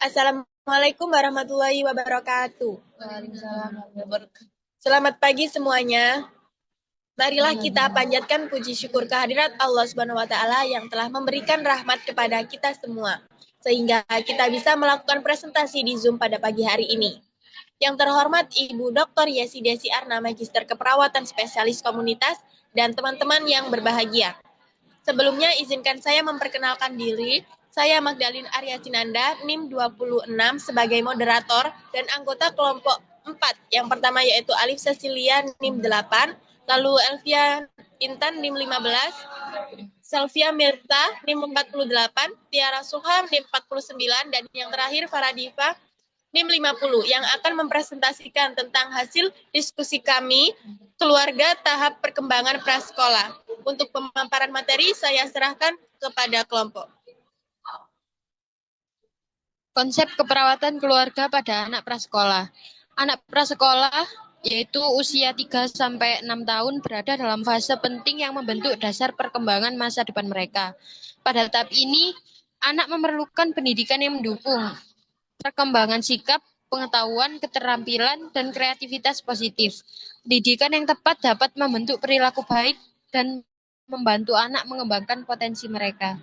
Assalamualaikum warahmatullahi wabarakatuh. Waalaikumsalam warahmatullahi wabarakatuh. Selamat pagi semuanya. Marilah kita panjatkan puji syukur kehadirat Allah Subhanahu wa taala yang telah memberikan rahmat kepada kita semua sehingga kita bisa melakukan presentasi di Zoom pada pagi hari ini. Yang terhormat Ibu Dr. Yesi Desi Arna, Magister Keperawatan Spesialis Komunitas, dan teman-teman yang berbahagia. Sebelumnya izinkan saya memperkenalkan diri. Saya Magdalene Arya Cinanda, NIM 26 sebagai moderator dan anggota kelompok 4. Yang pertama yaitu Alif Cecilia NIM 8, lalu Elvia Intan NIM 15, Selvia Mirta NIM 48, Tiara Suham NIM 49, dan yang terakhir Faradifa NIM 50 yang akan mempresentasikan tentang hasil diskusi kami keluarga tahap perkembangan prasekolah. Untuk pemaparan materi saya serahkan kepada kelompok. Konsep keperawatan keluarga pada anak prasekolah. Anak prasekolah yaitu usia 3-6 tahun berada dalam fase penting yang membentuk dasar perkembangan masa depan mereka. Pada tahap ini, anak memerlukan pendidikan yang mendukung perkembangan sikap, pengetahuan, keterampilan, dan kreativitas positif. Pendidikan yang tepat dapat membentuk perilaku baik dan membantu anak mengembangkan potensi mereka.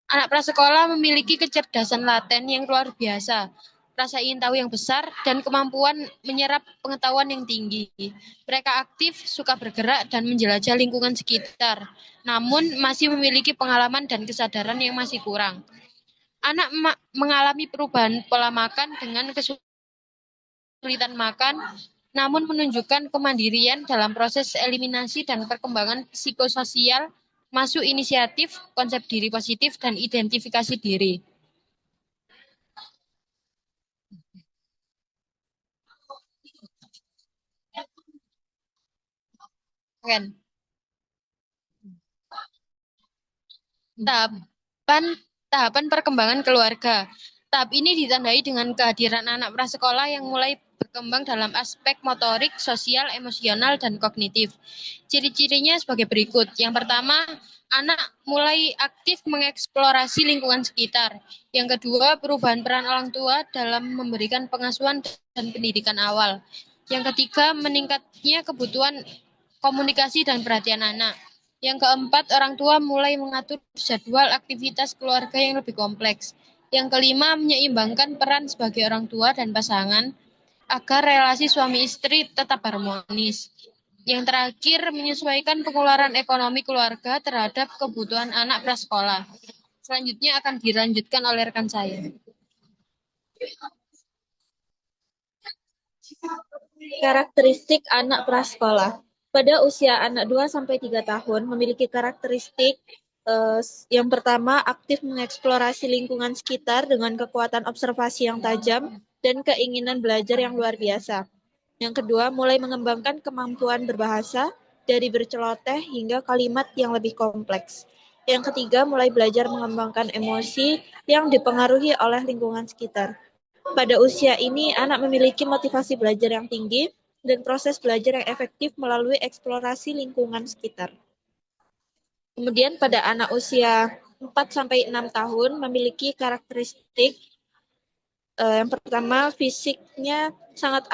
Anak prasekolah memiliki kecerdasan laten yang luar biasa, rasa ingin tahu yang besar, dan kemampuan menyerap pengetahuan yang tinggi. Mereka aktif, suka bergerak, dan menjelajah lingkungan sekitar, namun masih memiliki pengalaman dan kesadaran yang masih kurang. Anak mengalami perubahan pola makan dengan kesulitan makan, namun menunjukkan kemandirian dalam proses eliminasi dan perkembangan psikososial, masuk inisiatif, konsep diri positif, dan identifikasi diri. Kan? Tahapan tahapan perkembangan keluarga. Tahap ini ditandai dengan kehadiran anak prasekolah yang mulai berkembang dalam aspek motorik, sosial, emosional, dan kognitif. Ciri-cirinya sebagai berikut. Yang pertama, anak mulai aktif mengeksplorasi lingkungan sekitar. Yang kedua, perubahan peran orang tua dalam memberikan pengasuhan dan pendidikan awal. Yang ketiga, meningkatnya kebutuhan komunikasi dan perhatian anak. Yang keempat, orang tua mulai mengatur jadwal aktivitas keluarga yang lebih kompleks. Yang kelima, menyeimbangkan peran sebagai orang tua dan pasangan agar relasi suami istri tetap harmonis. Yang terakhir, menyesuaikan pengeluaran ekonomi keluarga terhadap kebutuhan anak prasekolah. Selanjutnya akan dilanjutkan oleh rekan saya. Karakteristik anak prasekolah. Pada usia anak 2-3 tahun memiliki karakteristik yang pertama, aktif mengeksplorasi lingkungan sekitar dengan kekuatan observasi yang tajam dan keinginan belajar yang luar biasa. Yang kedua, mulai mengembangkan kemampuan berbahasa dari berceloteh hingga kalimat yang lebih kompleks. Yang ketiga, mulai belajar mengembangkan emosi yang dipengaruhi oleh lingkungan sekitar. Pada usia ini, anak memiliki motivasi belajar yang tinggi dan proses belajar yang efektif melalui eksplorasi lingkungan sekitar. Kemudian pada anak usia 4-6 tahun memiliki karakteristik yang pertama, fisiknya sangat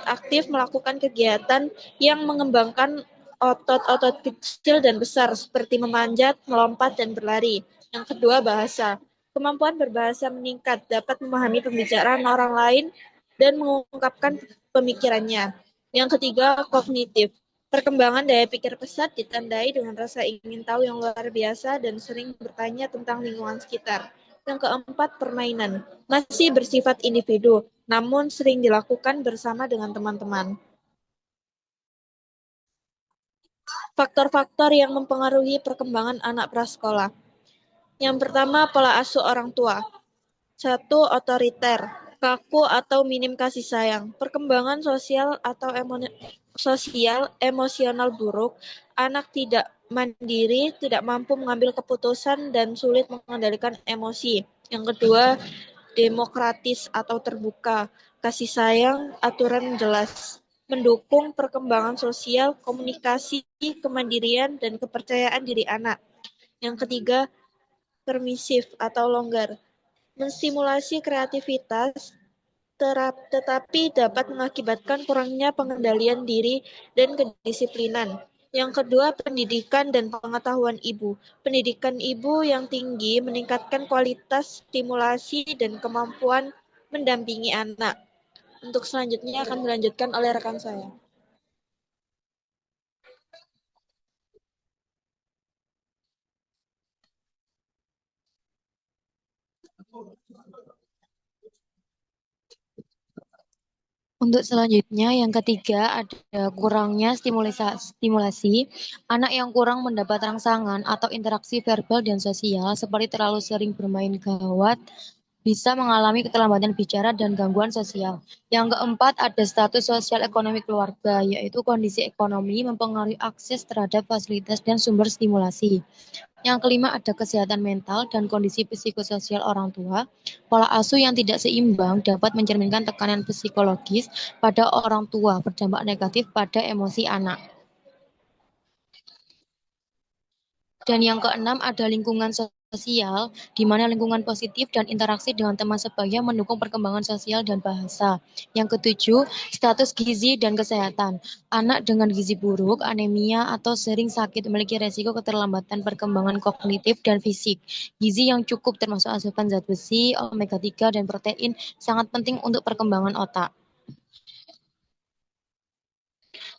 aktif melakukan kegiatan yang mengembangkan otot-otot kecil dan besar seperti memanjat, melompat, dan berlari. Yang kedua, bahasa. Kemampuan berbahasa meningkat, dapat memahami pembicaraan orang lain dan mengungkapkan pemikirannya. Yang ketiga, kognitif. Perkembangan daya pikir pesat ditandai dengan rasa ingin tahu yang luar biasa dan sering bertanya tentang lingkungan sekitar. Yang keempat, permainan. Masih bersifat individu, namun sering dilakukan bersama dengan teman-teman. Faktor-faktor yang mempengaruhi perkembangan anak prasekolah. Yang pertama, pola asuh orang tua. 1. Otoriter, kaku atau minim kasih sayang. Perkembangan sosial atau emosional buruk. Anak tidak mandiri, tidak mampu mengambil keputusan, dan sulit mengendalikan emosi. Yang kedua, demokratis atau terbuka, kasih sayang, aturan jelas, mendukung perkembangan sosial, komunikasi, kemandirian, dan kepercayaan diri anak. Yang ketiga, permisif atau longgar, menstimulasi kreativitas, tetapi dapat mengakibatkan kurangnya pengendalian diri dan kedisiplinan. Yang kedua, pendidikan dan pengetahuan ibu. Pendidikan ibu yang tinggi meningkatkan kualitas stimulasi dan kemampuan mendampingi anak. Untuk selanjutnya akan dilanjutkan oleh rekan saya. Untuk selanjutnya, yang ketiga ada kurangnya stimulasi. Anak yang kurang mendapat rangsangan atau interaksi verbal dan sosial seperti terlalu sering bermain gawat bisa mengalami keterlambatan bicara dan gangguan sosial. Yang keempat ada status sosial ekonomi keluarga, yaitu kondisi ekonomi mempengaruhi akses terhadap fasilitas dan sumber stimulasi. Yang kelima ada kesehatan mental dan kondisi psikososial orang tua. Pola asuh yang tidak seimbang dapat mencerminkan tekanan psikologis pada orang tua, berdampak negatif pada emosi anak. Dan yang keenam ada lingkungan sosial, di mana lingkungan positif dan interaksi dengan teman sebaya mendukung perkembangan sosial dan bahasa. Yang ketujuh, status gizi dan kesehatan. Anak dengan gizi buruk, anemia, atau sering sakit memiliki resiko keterlambatan perkembangan kognitif dan fisik. Gizi yang cukup termasuk asupan zat besi, omega 3, dan protein sangat penting untuk perkembangan otak.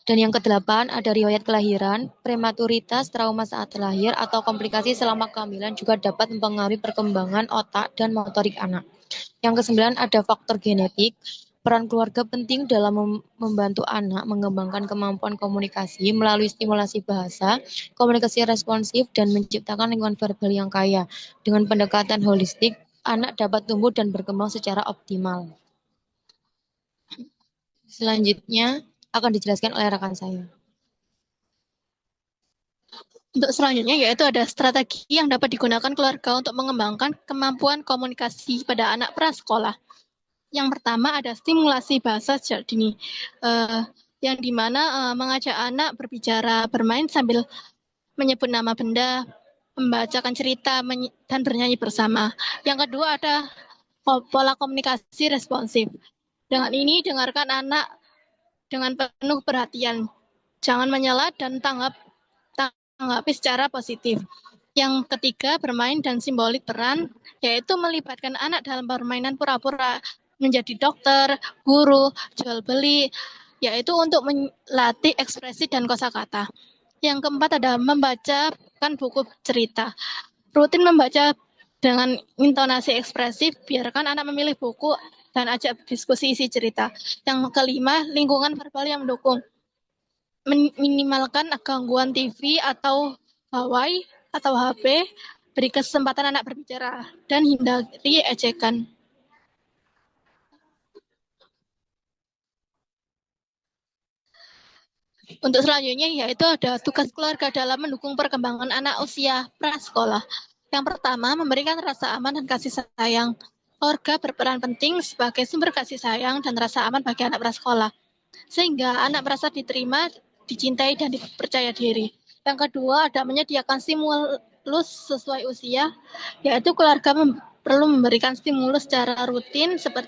Dan yang kedelapan, ada riwayat kelahiran, prematuritas, trauma saat lahir, atau komplikasi selama kehamilan juga dapat mempengaruhi perkembangan otak dan motorik anak. Yang kesembilan, ada faktor genetik. Peran keluarga penting dalam membantu anak mengembangkan kemampuan komunikasi melalui stimulasi bahasa, komunikasi responsif, dan menciptakan lingkungan verbal yang kaya. Dengan pendekatan holistik, anak dapat tumbuh dan berkembang secara optimal. Selanjutnya akan dijelaskan oleh rekan saya. Untuk selanjutnya yaitu ada strategi yang dapat digunakan keluarga untuk mengembangkan kemampuan komunikasi pada anak prasekolah. Yang pertama ada stimulasi bahasa sejak dini, yang dimana mengajak anak berbicara, bermain sambil menyebut nama benda, membacakan cerita, dan bernyanyi bersama. Yang kedua ada pola komunikasi responsif. Dengan ini dengarkan anak dengan penuh perhatian, jangan menyela dan tanggapi secara positif. Yang ketiga, bermain dan simbolik peran, yaitu melibatkan anak dalam permainan pura-pura menjadi dokter, guru, jual beli, yaitu untuk melatih ekspresi dan kosakata. Yang keempat ada membacakan buku cerita. Rutin membaca dengan intonasi ekspresif, biarkan anak memilih buku dan ajak diskusi isi cerita. Yang kelima, lingkungan verbal yang mendukung. Minimalkan gangguan TV atau gawai atau HP, beri kesempatan anak berbicara, dan hindari ejekan. Untuk selanjutnya yaitu ada tugas keluarga dalam mendukung perkembangan anak usia prasekolah. Yang pertama, memberikan rasa aman dan kasih sayang. Keluarga berperan penting sebagai sumber kasih sayang dan rasa aman bagi anak prasekolah, sehingga anak merasa diterima, dicintai, dan dipercaya diri. Yang kedua, ada menyediakan stimulus sesuai usia, yaitu keluarga perlu memberikan stimulus secara rutin seperti